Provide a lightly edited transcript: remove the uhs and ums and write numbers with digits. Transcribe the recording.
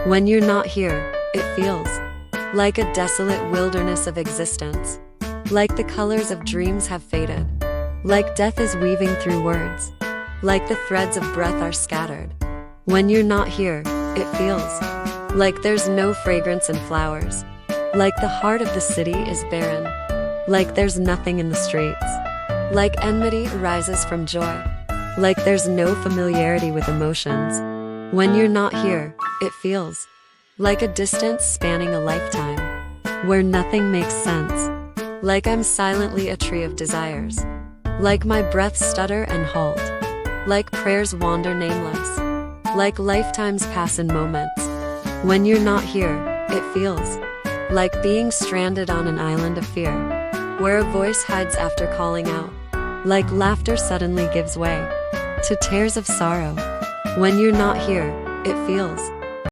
When you're not here, it feels like a desolate wilderness of existence. Like the colors of dreams have faded. Like death is weaving through words. Like the threads of breath are scattered. When you're not here, it feels like there's no fragrance in flowers. Like the heart of the city is barren. Like there's nothing in the streets. Like enmity arises from joy. Like there's no familiarity with emotions. When you're not here, it feels like a distance spanning a lifetime, where nothing makes sense. Like I'm silently a tree of desires. Like my breaths stutter and halt. Like prayers wander nameless. Like lifetimes pass in moments. When you're not here, it feels like being stranded on an island of fear, where a voice hides after calling out. Like laughter suddenly gives way to tears of sorrow. When you're not here, it feels